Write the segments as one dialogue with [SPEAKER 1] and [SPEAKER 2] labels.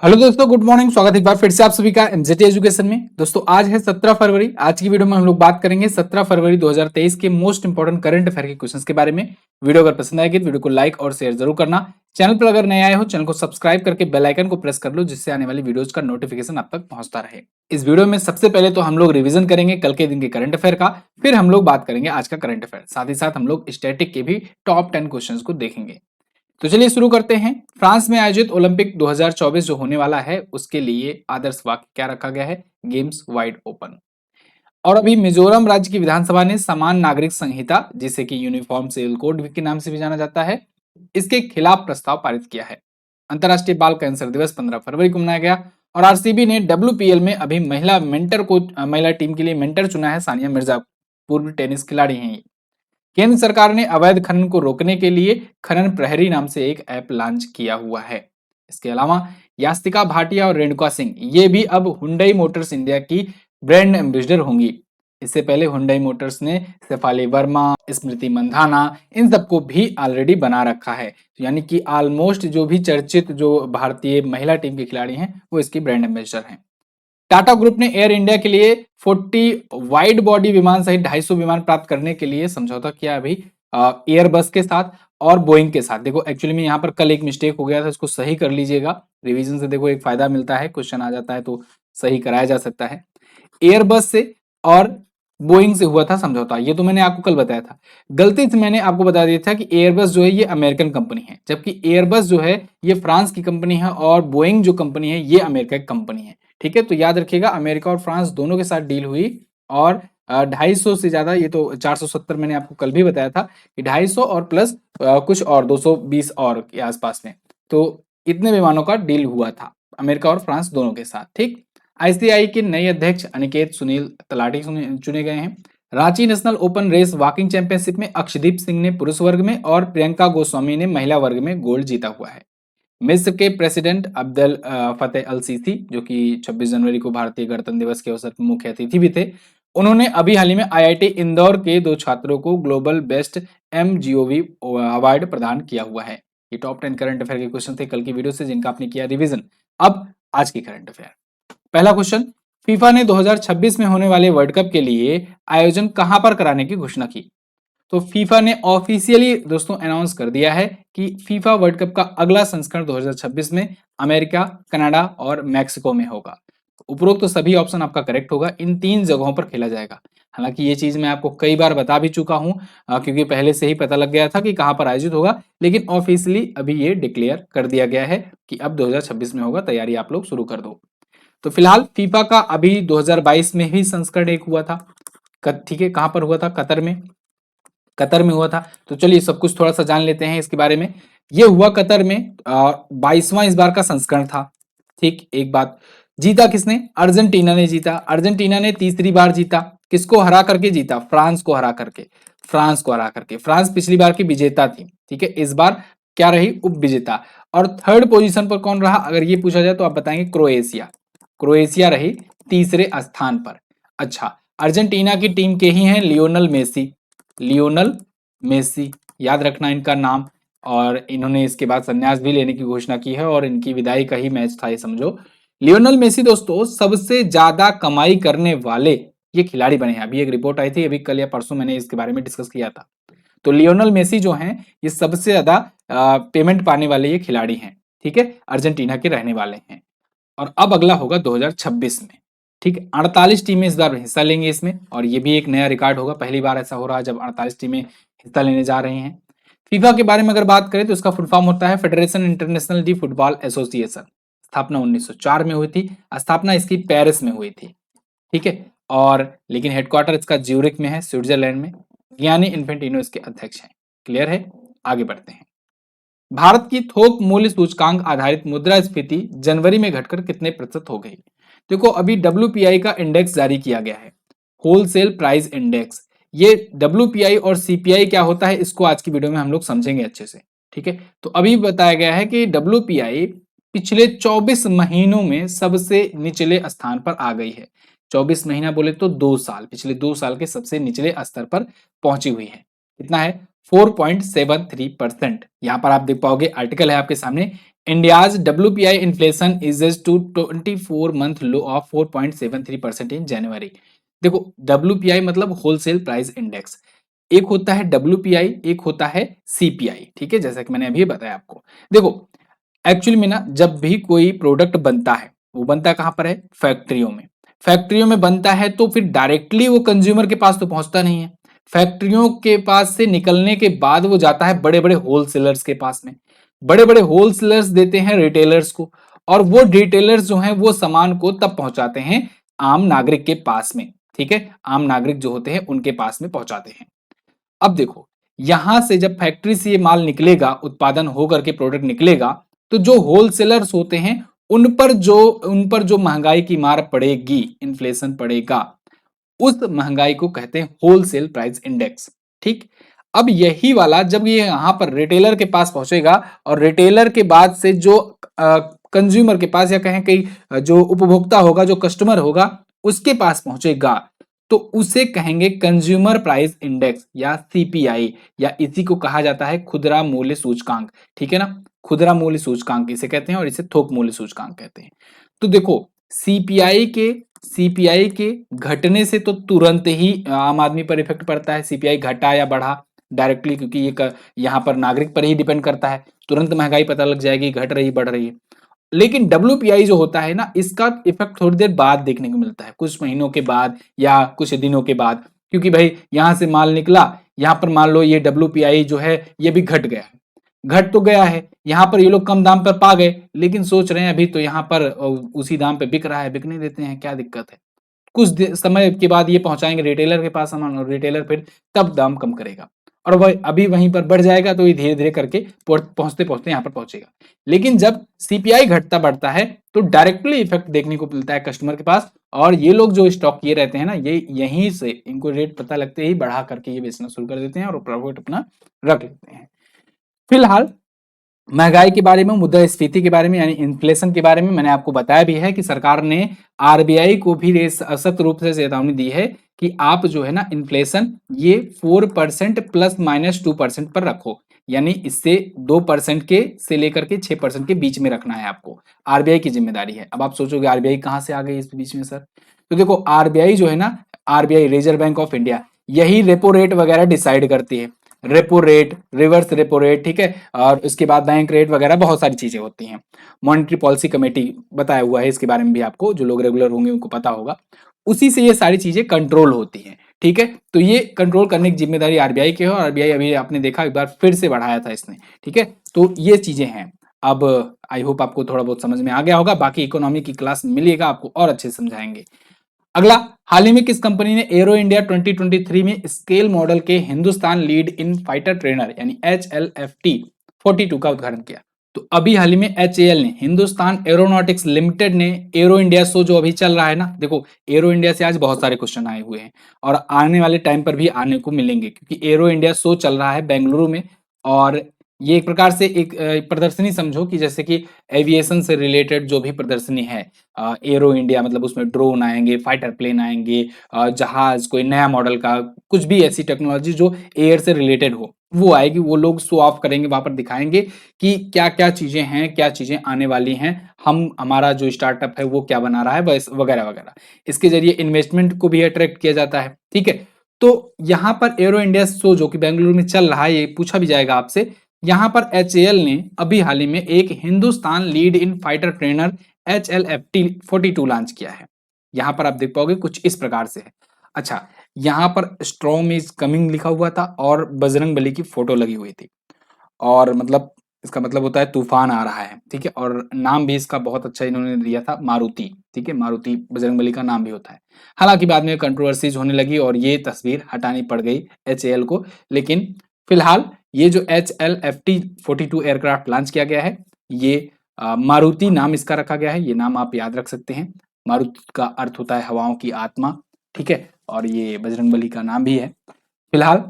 [SPEAKER 1] Hello दोस्तों, good morning. स्वागत है एक बार फिर से आप सभी का एमजेटी एजुकेशन में। दोस्तों आज है 17 फरवरी। आज की वीडियो में हम लोग बात करेंगे 17 फरवरी 2023 के मोस्ट इंपोर्टेंट करंट अफेयर के क्वेश्चंस के बारे में। वीडियो अगर पसंद आएगी तो वीडियो को लाइक और शेयर जरूर करना। चैनल पर अगर नए आए हो चैनल को सब्सक्राइब करके बेल आइकन को प्रेस कर लो, जिससे आने वाली वीडियोज का नोटिफिकेशन आप तक पहुंचता रहे। इस वीडियो में सबसे पहले तो हम लोग रिविजन करेंगे कल के दिन के करंट अफेयर का, फिर हम लोग बात करेंगे आज का करंट अफेयर। साथ ही साथ हम लोग स्टैटिक के भी टॉप 10 क्वेश्चन को देखेंगे। तो चलिए शुरू करते हैं। फ्रांस में आयोजित ओलंपिक 2024 जो होने वाला है उसके लिए आदर्श वाक्य क्या रखा गया है? Games wide open. और अभी मिजोरम राज्य की विधानसभा ने समान नागरिक संहिता, जिसे कि यूनिफॉर्म सिविल कोड के नाम से भी जाना जाता है, इसके खिलाफ प्रस्ताव पारित किया है। अंतर्राष्ट्रीय बाल कैंसर दिवस 15 फरवरी को मनाया गया। और आरसीबी ने डब्ल्यूपीएल में अभी महिला टीम के लिए मेंटर चुना है सानिया मिर्जा, पूर्व टेनिस खिलाड़ी हैं ये। केंद्र सरकार ने अवैध खनन को रोकने के लिए खनन प्रहरी नाम से एक ऐप लॉन्च किया हुआ है। इसके अलावा यास्तिका भाटिया और रेणुका सिंह ये भी अब हुंडई मोटर्स इंडिया की ब्रांड एम्बेसडर होंगी। इससे पहले हुंडई मोटर्स ने शेफाली वर्मा, स्मृति मंधाना, इन सबको भी ऑलरेडी बना रखा है। यानी कि ऑलमोस्ट जो भी चर्चित जो भारतीय महिला टीम के खिलाड़ी हैं वो इसकी ब्रांड एम्बेसडर हैं। टाटा ग्रुप ने एयर इंडिया के लिए 40 वाइड बॉडी विमान सहित 250 विमान प्राप्त करने के लिए समझौता किया अभी एयरबस के साथ और बोइंग के साथ। देखो एक्चुअली में यहाँ पर कल एक मिस्टेक हो गया था, इसको सही कर लीजिएगा। रिवीजन से देखो एक फायदा मिलता है, क्वेश्चन आ जाता है तो सही कराया जा सकता है। एयरबस से और बोइंग से हुआ था समझौता, ये तो मैंने आपको कल बताया था। गलती से मैंने आपको बता दिया था कि एयरबस जो है ये अमेरिकन कंपनी है, जबकि एयरबस जो है ये फ्रांस की कंपनी है और बोइंग जो कंपनी है ये अमेरिका की कंपनी है। ठीक है, तो याद रखिएगा अमेरिका और फ्रांस दोनों के साथ डील हुई और 250 से ज्यादा, ये तो 470 मैंने आपको कल भी बताया था कि 250 और प्लस कुछ और 220 और के आसपास में, तो इतने विमानों का डील हुआ था अमेरिका और फ्रांस दोनों के साथ। ठीक, आईसीआई के नए अध्यक्ष अनिकेत सुनील तलाटी चुने गए हैं। Ranchi national open race walking championship में अक्षदीप सिंह ने पुरुष वर्ग में और प्रियंका गोस्वामी ने महिला वर्ग में गोल्ड जीता हुआ है। मिस्र के प्रेसिडेंट अब्देल फतेह अल सीसी, जो कि 26 जनवरी को भारतीय गणतंत्र दिवस के अवसर पर मुख्य अतिथि भी थे, उन्होंने अभी हाल ही में आईआईटी इंदौर के 2 छात्रों को ग्लोबल बेस्ट एमजीओवी अवार्ड प्रदान किया हुआ है। ये टॉप 10 करंट अफेयर के क्वेश्चन थे कल की वीडियो से, जिनका आपने किया रिवीजन। अब आज की करंट अफेयर। पहला क्वेश्चन, फीफा ने 2026 में होने वाले वर्ल्ड कप के लिए आयोजन कहां पर कराने की घोषणा की? तो फीफा ने ऑफिशियली दोस्तों अनाउंस कर दिया है कि फीफा वर्ल्ड कप का अगला संस्करण 2026 में अमेरिका, कनाडा और मैक्सिको में होगा। उपरोक्त तो सभी ऑप्शन आपका करेक्ट होगा, इन 3 जगहों पर खेला जाएगा। हालांकि ये चीज मैं आपको कई बार बता भी चुका हूं, क्योंकि पहले से ही पता लग गया था कि कहां पर आयोजित होगा, लेकिन ऑफिशियली अभी ये डिक्लेयर कर दिया गया है कि अब 2026 में होगा। तैयारी आप लोग शुरू कर दो। तो फिलहाल फीफा का अभी 2022 में ही संस्करण एक हुआ था। ठीक है, कहां पर हुआ था? कतर में हुआ था। तो चलिए सब कुछ थोड़ा सा जान लेते हैं इसके बारे में। ये हुआ कतर में, 22वां इस बार का संस्करण था। ठीक, एक बात, जीता किसने? अर्जेंटीना ने जीता। अर्जेंटीना ने तीसरी बार जीता। किसको हरा करके जीता? फ्रांस को हरा करके। फ्रांस पिछली बार की विजेता थी। ठीक है, इस बार क्या रही? उप विजेता। और थर्ड पोजीशन पर कौन रहा अगर ये पूछा जाए तो आप बताएंगे क्रोएशिया रही तीसरे स्थान पर। अच्छा, अर्जेंटीना की टीम के ही हैं लियोनल मेसी, याद रखना इनका नाम। और इन्होंने इसके बाद संन्यास भी लेने की घोषणा की है और इनकी विदाई का ही मैच था ये समझो। लियोनल मेसी दोस्तों सबसे ज्यादा कमाई करने वाले ये खिलाड़ी बने हैं। अभी एक रिपोर्ट आई थी, अभी कल या परसों मैंने इसके बारे में डिस्कस किया था। तो लियोनल मेसी जो हैं ये सबसे ज्यादा पेमेंट पाने वाले ये खिलाड़ी हैं। ठीक है, अर्जेंटीना के रहने वाले हैं। और अब अगला होगा 2026 में। ठीक है, 48 टीमें इस बार हिस्सा लेंगे इसमें, और ये भी एक नया रिकॉर्ड होगा। पहली बार ऐसा हो रहा है जब 48 टीमें हिस्सा लेने जा रही हैं। फीफा के बारे में अगर बात करें तो इसका फुल फॉर्म होता है federation international D football association. स्थापना 1904 में हुई थी। स्थापना इसकी पेरिस में हुई थी। ठीक है, और लेकिन हेडक्वार्टर इसका ज्यूरिक में है, स्विट्जरलैंड में। गियानी इन्फेंटिनो इसके अध्यक्ष हैं। क्लियर है? आगे बढ़ते हैं। भारत की थोक मूल्य सूचकांक आधारित मुद्रास्फीति जनवरी में घटकर कितने प्रतिशत हो गई? देखो अभी डब्ल्यूपीआई का इंडेक्स जारी किया गया है, होलसेल प्राइस इंडेक्स। ये डब्ल्यूपीआई और सीपीआई क्या होता है इसको आज की वीडियो में हम लोग समझेंगे अच्छे से। ठीक है, तो अभी बताया गया है कि डब्ल्यूपीआई पिछले 24 महीनों में सबसे निचले स्थान पर आ गई है। 24 महीना बोले तो 2 साल, पिछले 2 साल के सबसे निचले स्तर पर पहुंची हुई है। कितना है? 4.73%। यहां पर आप देख पाओगे, आर्टिकल है आपके सामने, India's WPI inflation is to 24 month low of 4.73% in January. देखो WPI मतलब होलसेल प्राइस इंडेक्स, एक होता है WPI, एक होता है CPI, ठीक है, जैसा कि मैंने अभी बताया आपको। देखो एक्चुअली में ना जब भी कोई प्रोडक्ट बनता है, वो बनता कहाँ पर है, फैक्ट्रियों में। फैक्ट्रियों में बनता है तो फिर डायरेक्टली वो कंज्यूमर के पास तो पहुंचता नहीं है, फैक्ट्रियों के पास से निकलने के बाद वो जाता है बड़े बड़े होलसेलर्स के पास में। बड़े बड़े होलसेलर्स देते हैं रिटेलर्स को, और वो रिटेलर्स जो हैं वो सामान को तब पहुंचाते हैं आम नागरिक के पास में, ठीक है, आम नागरिक जो होते हैं उनके पास में पहुंचाते हैं। अब देखो यहां से जब फैक्ट्री से ये माल निकलेगा, उत्पादन होकर के प्रोडक्ट निकलेगा, तो जो होलसेलर्स होते हैं उन पर जो महंगाई की मार पड़ेगी, इन्फ्लेशन पड़ेगा, उस महंगाई को कहते हैं होलसेल प्राइस इंडेक्स। ठीक, अब यही वाला जब ये यहां पर रिटेलर के पास पहुंचेगा, और रिटेलर के बाद से जो कंज्यूमर के पास, या कहें कि जो उपभोक्ता होगा, जो कस्टमर होगा, उसके पास पहुंचेगा, तो उसे कहेंगे कंज्यूमर प्राइस इंडेक्स या CPI, या इसी को कहा जाता है खुदरा मूल्य सूचकांक। ठीक है ना, खुदरा मूल्य सूचकांक इसे कहते हैं, और इसे थोक मूल्य सूचकांक कहते हैं। तो देखो सीपीआई के घटने से तो तुरंत ही आम आदमी पर इफेक्ट पड़ता है, CPI घटा या बढ़ा डायरेक्टली, क्योंकि ये यहाँ पर नागरिक पर ही डिपेंड करता है, तुरंत महंगाई पता लग जाएगी, घट रही बढ़ रही है। लेकिन WPI जो होता है ना, इसका इफेक्ट थोड़ी देर बाद देखने को मिलता है, कुछ महीनों के बाद या कुछ दिनों के बाद, क्योंकि भाई यहां से माल निकला, यहां पर मान लो ये WPI जो है ये भी घट गया है, घट तो गया है, यहां पर ये लोग कम दाम पर पा गए, लेकिन सोच रहे हैं अभी तो यहाँ पर उसी दाम पे बिक रहा है, बिकने देते हैं, क्या दिक्कत है। कुछ समय के बाद ये पहुंचाएंगे रिटेलर के पास सामान, और रिटेलर फिर तब दाम कम करेगा, और वह अभी वहीं पर बढ़ जाएगा, तो ये धीरे धीरे करके पहुंचते पहुंचते यहाँ पर पहुंचेगा। लेकिन जब CPI घटता बढ़ता है तो डायरेक्टली इफेक्ट देखने को मिलता है कस्टमर के पास, और ये लोग जो स्टॉक किए रहते हैं ना, ये यहीं से इनको रेट पता लगते ही बढ़ा करके ये बेचना शुरू कर देते हैं, और प्रॉफिट अपना रख लेते हैं। फिलहाल महंगाई के बारे में, मुद्रास्फीति के बारे में यानी इन्फ्लेशन के बारे में मैंने आपको बताया भी है कि सरकार ने RBI को भी सख्त रूप से चेतावनी दी है कि आप जो है ना इन्फ्लेशन ये 4% ±2% पर रखो, यानी इससे 2% के से लेकर के 6% के बीच में रखना है आपको, RBI की जिम्मेदारी है। अब आप सोचोगे RBI कहां से आ गई इस बीच में सर, तो देखो RBI जो है ना, RBI reserve bank of India, यही रेपो रेट वगैरह डिसाइड करती है, repo rate, reverse repo rate, ठीक है, और उसके बाद बैंक रेट वगैरह बहुत सारी चीजें होती हैं। मॉनेटरी पॉलिसी कमेटी बताया हुआ है इसके बारे में भी, आपको जो लोग रेगुलर होंगे उनको पता होगा, उसी से ये सारी चीजें कंट्रोल होती हैं। ठीक है, तो ये कंट्रोल करने की जिम्मेदारी RBI की है, और RBI अभी आपने देखा एक बार फिर से बढ़ाया था इसने। ठीक है, तो ये चीजें हैं। अब आई होप आपको थोड़ा बहुत समझ में आ गया होगा, बाकी इकोनॉमी की क्लास मिलिएगा आपको और अच्छे समझाएंगे। अगला, हाल ही में किस कंपनी ने एरो इंडिया 2023 में स्केल मॉडल के Hindustan lead in fighter trainer यानी HLFT 42 का उद्घाटन किया। तो अभी हाल ही में HAL ने, हिंदुस्तान एरोनॉटिक्स लिमिटेड ने, एरो इंडिया शो जो अभी चल रहा है ना, देखो एरो इंडिया से आज बहुत सारे क्वेश्चन आए हुए हैं, और आने वाले टाइम पर भी आने को मिलेंगे, क्योंकि एरो इंडिया शो चल रहा है बेंगलुरु में, और ये एक प्रकार से एक प्रदर्शनी समझो कि जैसे कि एविएशन से रिलेटेड जो भी प्रदर्शनी है, एरो इंडिया मतलब उसमें ड्रोन आएंगे, फाइटर प्लेन आएंगे, जहाज, कोई नया मॉडल का, कुछ भी ऐसी टेक्नोलॉजी जो एयर से रिलेटेड हो वो आएगी, वो लोग शो ऑफ करेंगे, वहां पर दिखाएंगे कि क्या क्या चीजें हैं, क्या चीजें आने वाली हैं, हमारा जो स्टार्टअप है वो क्या बना रहा है, वगैरह वगैरह। इसके जरिए इन्वेस्टमेंट को भी अट्रैक्ट किया जाता है। ठीक है, तो यहाँ पर एरो इंडिया शो जो कि बेंगलुरु में चल रहा है, ये पूछा भी जाएगा आपसे, यहाँ पर HAL ने अभी हाल ही में एक Hindustan lead in fighter trainer HLFT 42 launch किया है। यहां पर आप देख पाओगे कुछ इस प्रकार से है। अच्छा, यहां पर स्ट्रॉम इज कमिंग लिखा हुआ था, और बजरंग बली की फोटो लगी हुई थी, और मतलब इसका मतलब होता है तूफान आ रहा है। ठीक है, और नाम भी इसका बहुत अच्छा इन्होंने दिया था, मारुति। ठीक है, मारुति बजरंग बली का नाम भी होता है। हालांकि बाद में कंट्रोवर्सीज होने लगी और ये तस्वीर हटानी पड़ गई HAL को, लेकिन फिलहाल ये जो HLFT 42 एयरक्राफ्ट लॉन्च किया गया है, ये मारुति नाम इसका रखा गया है, ये नाम आप याद रख सकते हैं। मारुति का अर्थ होता है हवाओं की आत्मा। ठीक है, और ये बजरंगबली का नाम भी है। फिलहाल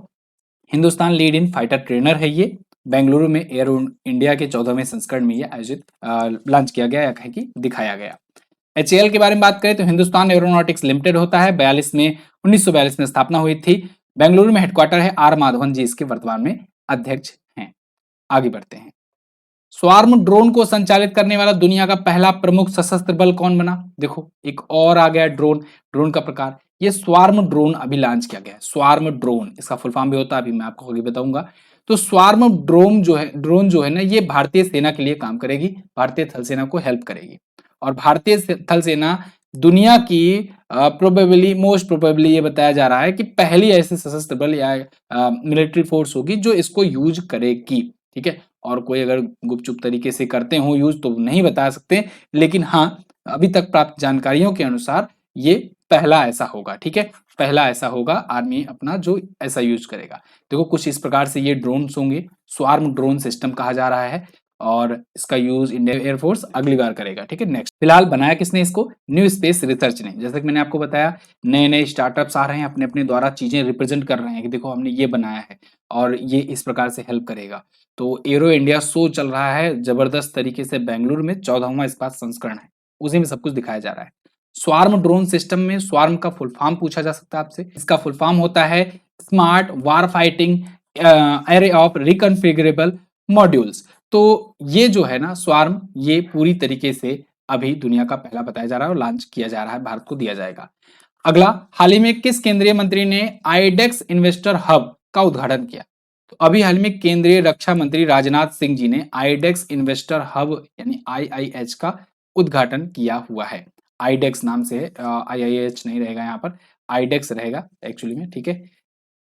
[SPEAKER 1] Hindustan lead in fighter trainer है ये, बेंगलुरु में एरो इंडिया के 14वें संस्करण में ये आयोजित लॉन्च किया गया, या कहें कि दिखाया गया। HAL के बारे में बात करें तो हिंदुस्तान एरोनॉटिक्स लिमिटेड होता है, 1942 में स्थापना हुई थी, बेंगलुरु में हेडक्वार्टर है, R माधवन जी इसके वर्तमान में अध्यक्ष हैं। आगे बढ़ते हैं। स्वार्म ड्रोन को संचालित करने वाला दुनिया का पहला प्रमुख सशस्त्र बल कौन बना? देखो एक और आ गया ड्रोन, ड्रोन का प्रकार, ये स्वार्म ड्रोन अभी लॉन्च किया गया है। स्वार्म ड्रोन इसका फुल फॉर्म भी होता है, अभी मैं आपको आगे बताऊंगा। तो स्वार्म ड्रोन जो है ना, ये भारतीय सेना के लिए काम करेगी, भारतीय थल सेना को हेल्प करेगी। और भारतीय थल सेना दुनिया की प्रोबेबली मोस्ट प्रोबेबली ये बताया जा रहा है कि पहली ऐसी सशस्त्र बल या मिलिट्री फोर्स होगी जो इसको यूज करेगी। ठीक है, और कोई अगर गुपचुप तरीके से करते हो यूज तो नहीं बता सकते, लेकिन हाँ अभी तक प्राप्त जानकारियों के अनुसार ये पहला ऐसा होगा। ठीक है, पहला ऐसा होगा आर्मी अपना जो ऐसा यूज करेगा। देखो कुछ इस प्रकार से ये ड्रोन्स होंगे, स्वार्म ड्रोन सिस्टम कहा जा रहा है, और इसका यूज इंडियन एयरफोर्स अगली बार करेगा। ठीक है, नेक्स्ट फिलहाल बनाया किसने इसको? न्यू स्पेस रिसर्च ने। जैसे कि मैंने आपको बताया नए नए स्टार्टअप्स आ रहे हैं, अपने अपने द्वारा चीजें रिप्रेजेंट कर रहे हैं कि देखो हमने ये बनाया है और ये इस प्रकार से हेल्प करेगा। तो एरो इंडिया शो चल रहा है जबरदस्त तरीके से बेंगलुरु में, 14वां इस्पात संस्करण है, उसी में सब कुछ दिखाया जा रहा है। स्वार्म ड्रोन सिस्टम में स्वार्म का फुल फॉर्म पूछा जा सकता है आपसे। इसका फुल फॉर्म होता है smart war fighting array of reconfigurable modules. तो ये जो है ना स्वार्म, ये पूरी तरीके से अभी दुनिया का पहला बताया जा रहा है और लॉन्च किया जा रहा है, भारत को दिया जाएगा। अगला, हाल ही में किस केंद्रीय मंत्री ने आईडेक्स इन्वेस्टर हब का उद्घाटन किया? तो अभी हाल में केंद्रीय रक्षा मंत्री राजनाथ सिंह जी ने आईडेक्स इन्वेस्टर हब यानी आईआईएच का उद्घाटन किया हुआ है। आईडेक्स नाम से, आईआईएच नहीं रहेगा यहाँ पर, आईडेक्स रहेगा एक्चुअली में। ठीक है,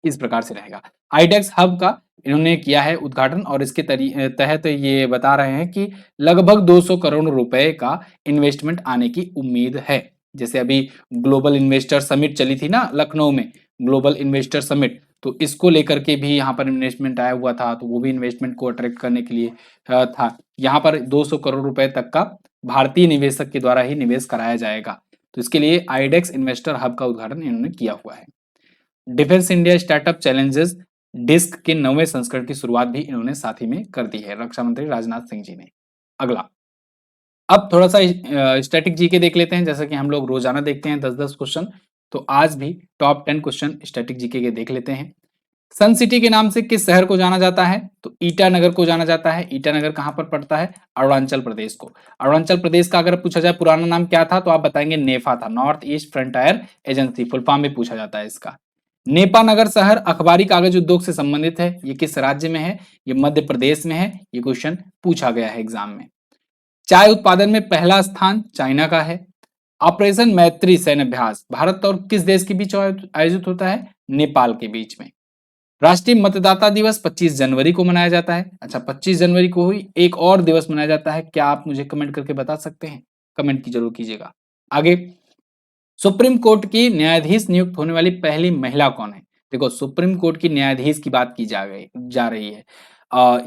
[SPEAKER 1] इस प्रकार से रहेगा। आईडेक्स हब का इन्होंने किया है उद्घाटन, और इसके तहत ये बता रहे हैं कि लगभग 200 करोड़ रुपए का इन्वेस्टमेंट आने की उम्मीद है। जैसे अभी ग्लोबल इन्वेस्टर समिट चली थी ना लखनऊ में, ग्लोबल इन्वेस्टर समिट, तो इसको लेकर के भी यहाँ पर इन्वेस्टमेंट आया हुआ था, तो वो भी इन्वेस्टमेंट को अट्रैक्ट करने के लिए था। यहाँ पर 200 करोड़ रुपए तक का भारतीय निवेशक के द्वारा ही निवेश कराया जाएगा। तो इसके लिए आईडेक्स इन्वेस्टर हब का उद्घाटन इन्होंने किया हुआ है। Defence India startup challenges DISC के 9वें संस्करण की शुरुआत भी इन्होंने साथ ही में कर दी है, रक्षा मंत्री राजनाथ सिंह जी ने। अगला, अब थोड़ा सा स्टैटिक जीके देख लेते हैं। जैसा कि हम लोग रोजाना देखते हैं 10-10 क्वेश्चन, तो आज भी टॉप 10 क्वेश्चन स्टैटिक जीके के देख लेते हैं। सन सिटी के नाम से किस शहर को जाना जाता है? तो ईटानगर को जाना जाता है। ईटानगर कहां पर पड़ता है? अरुणाचल प्रदेश को। अरुणाचल प्रदेश का अगर पूछा जाए पुराना नाम क्या था, तो आप बताएंगे नेफा था, north east frontier agency, full form में पूछा जाता है इसका। नेपानगर शहर अखबारी कागज उद्योग से संबंधित है, ये किस राज्य में है? ये मध्य प्रदेश में है। ये क्वेश्चन पूछा गया है एग्जाम में। चाय उत्पादन में पहला स्थान चाइना का है। ऑपरेशन मैत्री सैन्य अभ्यास भारत और किस देश के बीच आयोजित होता है? नेपाल के बीच में। राष्ट्रीय मतदाता दिवस 25 जनवरी को मनाया जाता है। अच्छा, 25 जनवरी को ही एक और दिवस मनाया जाता है, क्या आप मुझे कमेंट करके बता सकते हैं? कमेंट की जरूर कीजिएगा। आगे, सुप्रीम कोर्ट की न्यायाधीश नियुक्त होने वाली पहली महिला कौन है? देखो सुप्रीम कोर्ट की न्यायाधीश की बात की जा रही है।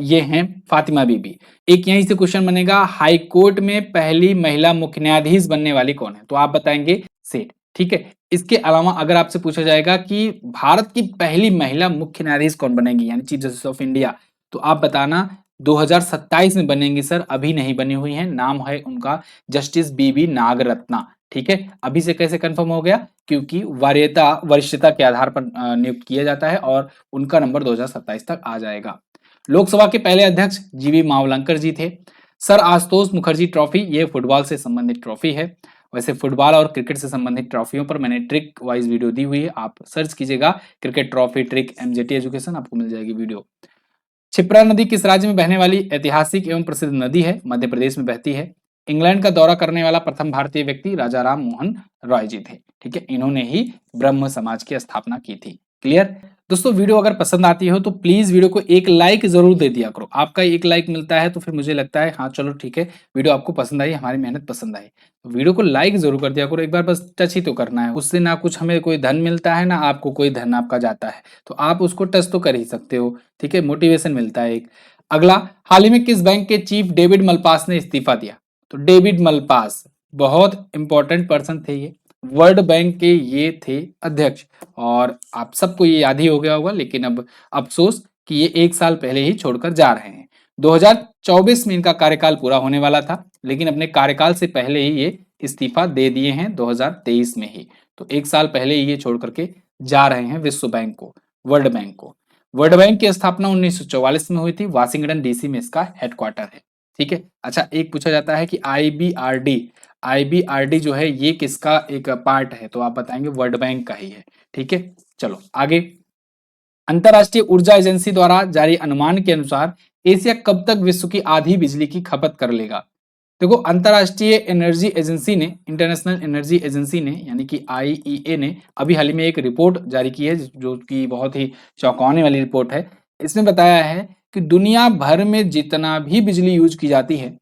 [SPEAKER 1] ये हैं फातिमा बीबी। एक यहीं से क्वेश्चन बनेगा, हाई कोर्ट में पहली महिला मुख्य न्यायाधीश बनने वाली कौन है? तो आप बताएंगे सेठ। ठीक है, इसके अलावा अगर आपसे पूछा जाएगा कि भारत की पहली महिला मुख्य न्यायाधीश कौन बनेगी यानी चीफ जस्टिस ऑफ इंडिया, तो आप बताना 2027 में बनेंगी सर, अभी नहीं बनी हुई है। नाम है उनका जस्टिस बीबी नागरत्ना। ठीक है, अभी से कैसे कंफर्म हो गया? क्योंकि वरिष्ठता के आधार पर नियुक्त किया जाता है और उनका नंबर 2027 तक आ जाएगा। लोकसभा के पहले अध्यक्ष जीवी मावलंकर जी थे। सर आशुतोष मुखर्जी ट्रॉफी, ये फुटबॉल से संबंधित ट्रॉफी है। वैसे फुटबॉल और क्रिकेट से संबंधित ट्रॉफियों पर मैंने ट्रिक वाइज वीडियो दी हुई है, आप सर्च कीजिएगा cricket trophy trick MJT education, आपको मिल जाएगी वीडियो। क्षिप्रा नदी किस राज्य में बहने वाली ऐतिहासिक एवं प्रसिद्ध नदी है? मध्य प्रदेश में बहती है। इंग्लैंड का दौरा करने वाला प्रथम भारतीय व्यक्ति राजा राम मोहन रॉय जी थे। ठीक है, इन्होंने ही ब्रह्म समाज की स्थापना की थी। क्लियर दोस्तों, वीडियो अगर पसंद आती हो तो प्लीज वीडियो को एक लाइक जरूर दे दिया करो। आपका एक लाइक मिलता है तो फिर मुझे लगता है हाँ चलो ठीक है, वीडियो आपको पसंद आई, हमारी मेहनत पसंद आई, तो वीडियो को लाइक जरूर कर दिया करो। एक बार बस टच ही तो करना है, उससे ना कुछ हमें कोई धन मिलता है ना आपको कोई धन आपका जाता है, तो आप उसको टच तो कर ही सकते हो। ठीक है, मोटिवेशन मिलता है एक। अगला, हाल ही में किस बैंक के चीफ डेविड मलपास ने इस्तीफा दिया? तो डेविड मलपास बहुत इंपॉर्टेंट पर्सन थे, ये वर्ल्ड बैंक के ये थे अध्यक्ष, और आप सबको ये याद ही हो गया होगा, लेकिन अब अफसोस कि ये 1 साल पहले ही छोड़कर जा रहे हैं। 2024 में इनका कार्यकाल पूरा होने वाला था, लेकिन अपने कार्यकाल से पहले ही ये इस्तीफा दे दिए हैं 2023 में ही। तो 1 साल पहले ही ये छोड़ करके जा रहे हैं विश्व बैंक को, वर्ल्ड बैंक को। वर्ल्ड बैंक की स्थापना 1944 में हुई थी, वाशिंगटन डीसी में इसका हेडक्वार्टर है। ठीक है। अच्छा, एक पूछा जाता है कि आईबीआरडी जो है ये किसका एक पार्ट है, तो आप बताएंगे वर्ल्ड बैंक का ही है। ठीक है, चलो आगे। अंतरराष्ट्रीय ऊर्जा एजेंसी द्वारा जारी अनुमान के अनुसार एशिया कब तक विश्व की आधी बिजली की खपत कर लेगा। देखो, अंतरराष्ट्रीय एनर्जी एजेंसी ने, इंटरनेशनल एनर्जी एजेंसी ने यानी कि आईईए ने अभी हाल ही में एक रिपोर्ट जारी की है जो कि बहुत ही चौंकाने वाली रिपोर्ट है। इसमें बताया है कि दुनिया भर में जितना भी बिजली यूज की जाती है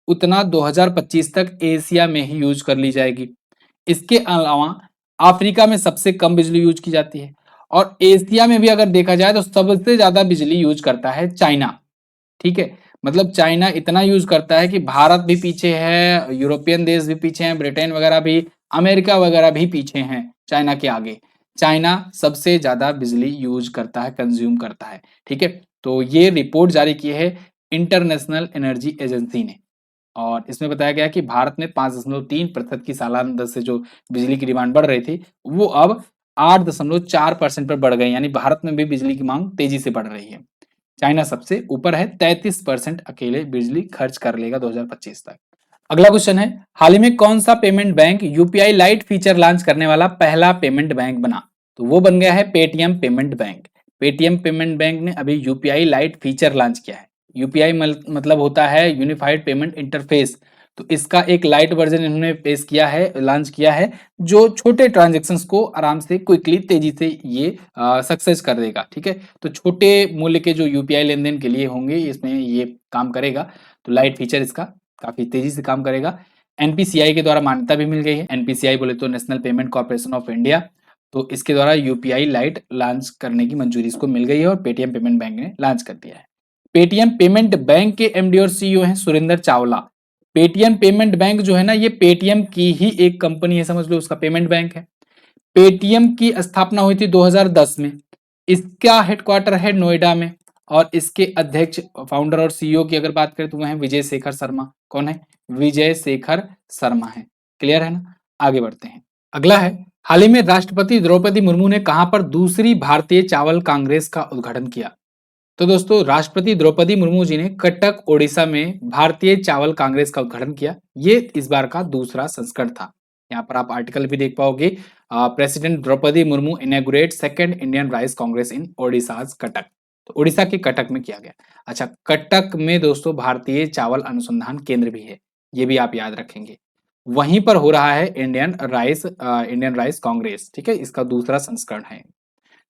[SPEAKER 1] उतना 2025 तक एशिया में ही यूज कर ली जाएगी। इसके अलावा अफ्रीका में सबसे कम बिजली यूज की जाती है और एशिया में भी अगर देखा जाए तो सबसे ज्यादा बिजली यूज करता है चाइना। ठीक है, मतलब चाइना इतना यूज करता है कि भारत भी पीछे है, यूरोपियन देश भी पीछे हैं, ब्रिटेन वगैरह भी, अमेरिका वगैरह भी पीछे हैं चाइना के आगे। चाइना सबसे ज्यादा बिजली यूज करता है, कंज्यूम करता है। ठीक है, तो ये रिपोर्ट जारी की है इंटरनेशनल एनर्जी एजेंसी ने और इसमें बताया गया कि भारत में 5.3% की सालाना दर से जो बिजली की डिमांड बढ़ रही थी वो अब 8.4% पर बढ़ गई, यानी भारत में भी बिजली की मांग तेजी से बढ़ रही है। चाइना सबसे ऊपर है, 33% अकेले बिजली खर्च कर लेगा 2025 तक। अगला क्वेश्चन है, हाल ही में कौन सा payment bank UPI light feature launch करने वाला पहला पेमेंट बैंक बना। तो वो बन गया है Paytm payment bank. Paytm payment bank ने अभी यूपीआई लाइट फीचर लॉन्च किया है। यूपीआई मतलब होता है यूनिफाइड पेमेंट इंटरफेस। तो इसका एक लाइट वर्जन इन्होंने पेश किया है, लॉन्च किया है, जो छोटे ट्रांजेक्शन्स को आराम से क्विकली तेजी से ये सक्सेस कर देगा। ठीक है, तो छोटे मूल्य के जो यूपीआई लेन देन के लिए होंगे इसमें ये काम करेगा। तो लाइट फीचर इसका काफी तेजी से काम करेगा। एनपीसीआई के द्वारा मान्यता भी मिल गई है। एनपीसीआई बोले तो national payment corporation of India. तो इसके द्वारा यूपीआई लाइट लॉन्च करने की मंजूरी इसको मिल गई है और पेटीएम पेमेंट बैंक ने लॉन्च कर दिया है। पेटीएम पेमेंट बैंक के एमडी और सीईओ हैं Surendra Chawla. Paytm payment bank जो है ना, ये पेटीएम की ही एक कंपनी है, समझ लो, उसका पेमेंट बैंक है। पेटीएम की स्थापना हुई थी 2010 में। इसका हेडक्वार्टर है नोएडा में और इसके अध्यक्ष, फाउंडर और सीईओ की अगर बात करें तो वह है विजय शेखर शर्मा। कौन है? विजय शेखर शर्मा है। क्लियर है ना? आगे बढ़ते हैं। अगला है, हाल ही में राष्ट्रपति द्रौपदी मुर्मू ने कहां पर दूसरी भारतीय चावल कांग्रेस का उद्घाटन किया। तो दोस्तों, राष्ट्रपति द्रौपदी मुर्मू जी ने कटक ओडिशा में भारतीय चावल कांग्रेस का उद्घाटन किया। ये इस बार का दूसरा संस्करण था। यहाँ पर आप आर्टिकल भी देख पाओगे, president Droupadi Murmu inaugurate second Indian rice congress in Odisha Cuttack. तो ओडिशा के कटक में किया गया। अच्छा, कटक में दोस्तों भारतीय चावल अनुसंधान केंद्र भी है, ये भी आप याद रखेंगे। वहीं पर हो रहा है इंडियन राइस कांग्रेस। ठीक है, इसका दूसरा संस्करण है।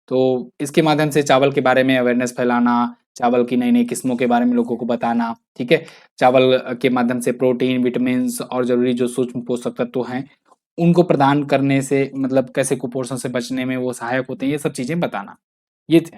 [SPEAKER 1] तो इसके माध्यम से चावल के बारे में अवेयरनेस फैलाना, चावल की नई नई किस्मों के बारे में लोगों को बताना। ठीक है, चावल के माध्यम से प्रोटीन, विटामिन और जरूरी जो सूक्ष्म पोषक तत्व हैं उनको प्रदान करने से, मतलब कैसे कुपोषण से बचने में वो सहायक होते हैं, ये सब चीजें बताना। ये थे।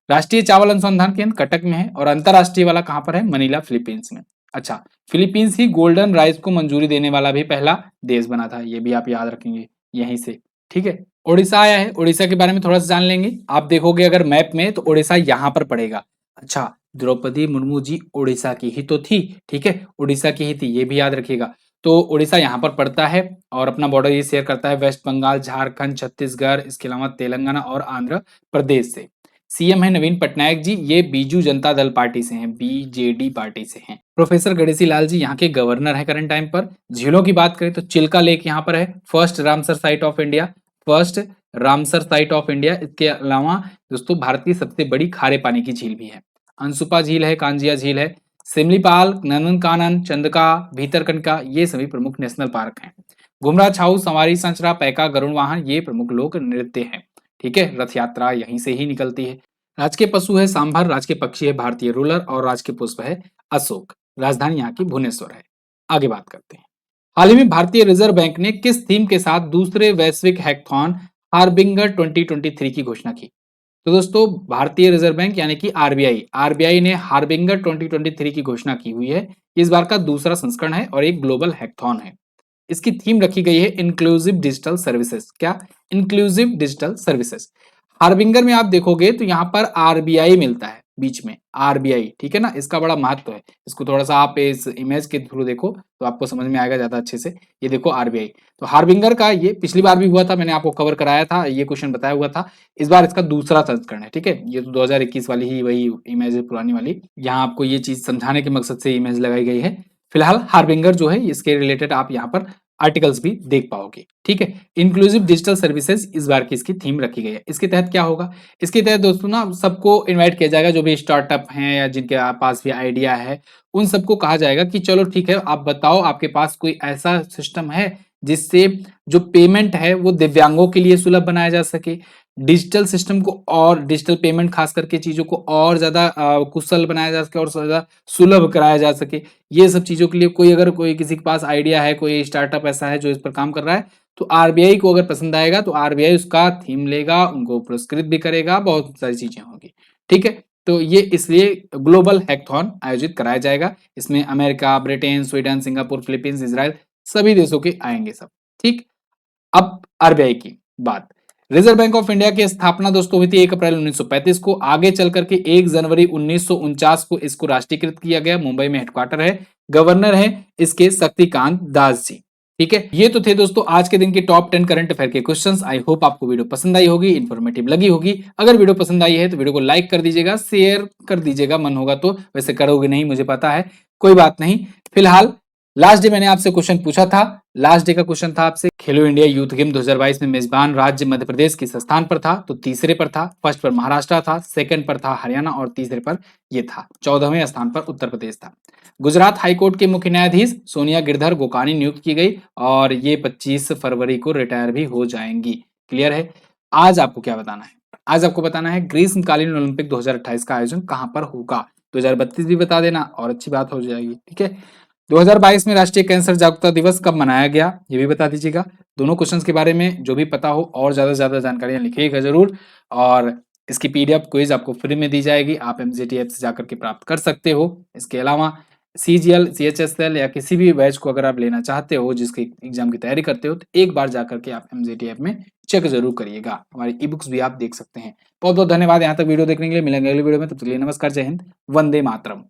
[SPEAKER 1] राष्ट्रीय चावल अनुसंधान केंद्र कटक में है और अंतरराष्ट्रीय वाला कहां पर है? मनीला, फिलीपींस में। अच्छा, फिलीपींस ही गोल्डन राइस को मंजूरी देने वाला भी पहला देश बना था, ये भी आप याद रखेंगे यहीं से। ठीक है, उड़ीसा आया है, उड़ीसा के बारे में थोड़ा सा जान लेंगे। आप देखोगे अगर मैप में तो उड़ीसा यहाँ पर पड़ेगा। अच्छा, द्रौपदी मुर्मू जी उड़ीसा की ही तो थी। ठीक है, उड़ीसा की ही थी, ये भी याद रखिएगा। तो उड़ीसा यहाँ पर पड़ता है और अपना बॉर्डर ये शेयर करता है वेस्ट बंगाल, झारखंड, छत्तीसगढ़, इसके अलावा तेलंगाना और आंध्र प्रदेश से। सीएम है नवीन पटनायक जी, ये बीजू जनता दल पार्टी से हैं, बीजेडी पार्टी से हैं। प्रोफेसर गणेशी लाल जी यहाँ के गवर्नर है करंट टाइम पर। झीलों की बात करें तो चिल्का लेक यहाँ पर है, first Ramsar site of India, first Ramsar site of India. इसके अलावा दोस्तों भारत की सबसे बड़ी खारे पानी की झील भी है, अंसुपा झील है, कांजिया झील है, सिमलीपाल, नंदनकानन, चंदका, भीतरकनिका, ये सभी प्रमुख नेशनल पार्क हैं। घुमरा छाऊ, सवारी संचरा, पैका, गरुड़ वाहन, ये प्रमुख लोक नृत्य हैं। ठीक है, रथ यात्रा यहीं से ही निकलती है। राजकीय पशु है सांभर, राजकीय पक्षी है भारतीय रूलर और राजकीय पुष्प है अशोक। राजधानी यहाँ की भुवनेश्वर है। आगे बात करते हैं। हाल ही में भारतीय रिजर्व बैंक ने किस थीम के साथ दूसरे वैश्विक हैकथॉन हार्बिंगर 2023 की घोषणा की। तो दोस्तों, भारतीय रिजर्व बैंक यानी कि आरबीआई ने हार्बिंगर 2023 की घोषणा की हुई है। इस बार का दूसरा संस्करण है और एक ग्लोबल हैकथॉन है। इसकी थीम रखी गई है इंक्लूसिव डिजिटल सर्विसेज। क्या? Inclusive digital services. हार्बिंगर में आप देखोगे तो यहाँ पर आरबीआई मिलता है, बीच में आरबीआई, ठीक है ना, इसका बड़ा महत्व है। इसको थोड़ा सा आप इस इमेज के थ्रू देखो तो आपको समझ में आएगा ज्यादा अच्छे से। ये देखो आरबीआई, तो हार्बिंगर का ये पिछली बार भी हुआ था, मैंने आपको कवर कराया था, ये क्वेश्चन बताया हुआ था। इस बार इसका दूसरा संस्करण है, ठीक है। ये तो 2021 वाली ही वही इमेज है, पुरानी वाली। यहाँ आपको ये चीज समझाने के मकसद से इमेज लगाई गई है। फिलहाल हार्बिंगर जो है इसके रिलेटेड आप यहाँ पर आर्टिकल्स भी देख पाओगे, ठीक है। इंक्लूसिव डिजिटल सर्विसेज इस बार की इसकी थीम रखी गई है। इसके तहत क्या होगा, इसके तहत दोस्तों ना सबको इनवाइट किया जाएगा, जो भी स्टार्टअप हैं या जिनके पास भी आइडिया है, उन सबको कहा जाएगा कि चलो ठीक है, आप बताओ आपके पास कोई ऐसा सिस्टम है जिससे जो पेमेंट है वो दिव्यांगों के लिए सुलभ बनाया जा सके, डिजिटल सिस्टम को और डिजिटल पेमेंट खास करके चीजों को और ज्यादा कुशल बनाया जा सके और ज्यादा सुलभ कराया जा सके। ये सब चीजों के लिए कोई अगर कोई किसी के पास आइडिया है, कोई स्टार्टअप ऐसा है जो इस पर काम कर रहा है, तो आरबीआई को अगर पसंद आएगा तो आरबीआई उसका थीम लेगा, उनको पुरस्कृत भी करेगा, बहुत सारी चीजें होंगी, ठीक है। तो ये इसलिए ग्लोबल हैकथॉन आयोजित कराया जाएगा। इसमें America, Britain, Sweden, Singapore, Philippines, Israel सभी देशों के आएंगे सब, ठीक। अब आरबीआई की बात, रिजर्व बैंक ऑफ इंडिया की स्थापना दोस्तों हुई थी 1 अप्रैल 1935 को। आगे चल करके 1 जनवरी 1949 को इसको राष्ट्रीयकृत किया गया। मुंबई में हेडक्वार्टर है, गवर्नर है इसके शक्तिकांत दास जी, ठीक है। ये तो थे दोस्तों आज के दिन के टॉप 10 करंट अफेयर के क्वेश्चंस। आई होप आपको वीडियो पसंद आई होगी, इन्फॉर्मेटिव लगी होगी। अगर वीडियो पसंद आई है तो वीडियो को लाइक कर दीजिएगा, शेयर कर दीजिएगा मन होगा तो, वैसे करोगे नहीं मुझे पता है, कोई बात नहीं। फिलहाल लास्ट डे मैंने आपसे क्वेश्चन पूछा था, लास्ट डे का क्वेश्चन था आपसे, खेलो इंडिया यूथ गेम 2022 में मेजबान राज्य मध्य प्रदेश किस स्थान पर था, तो तीसरे पर था। फर्स्ट पर महाराष्ट्र था, सेकंड पर था हरियाणा और तीसरे पर ये था, 14वें स्थान पर उत्तर प्रदेश था। गुजरात हाईकोर्ट के मुख्य न्यायाधीश सोनिया गिरधर गोकानी नियुक्त की गई और ये 25 फरवरी को रिटायर भी हो जाएंगी। क्लियर है। आज आपको क्या बताना है, आज आपको बताना है ग्रीष्मकालीन ओलंपिक 2028 का आयोजन कहां पर होगा। 2032 भी बता देना और अच्छी बात हो जाएगी, ठीक है। 2022 में राष्ट्रीय कैंसर जागरूकता दिवस कब मनाया गया, ये भी बता दीजिएगा। दोनों क्वेश्चंस के बारे में जो भी पता हो और ज्यादा से ज्यादा जानकारियां लिखिएगा जरूर। और इसकी पीडीएफ क्विज आपको फ्री में दी जाएगी, आप एमजीटी ऐप से जाकर के प्राप्त कर सकते हो। इसके अलावा सीजीएल, सीएचएसएल या किसी भी बैच को अगर आप लेना चाहते हो, जिसके एग्जाम की तैयारी करते हो, तो एक बार जाकर के आप एमजीटी ऐप में चेक जरूर करिएगा। हमारी ई बुक्स भी आप देख सकते हैं। बहुत बहुत धन्यवाद यहाँ तक वीडियो देखने के लिए। मिलेंगे अगली वीडियो में, तब तक के लिए नमस्कार, जय हिंद, वंदे मातरम।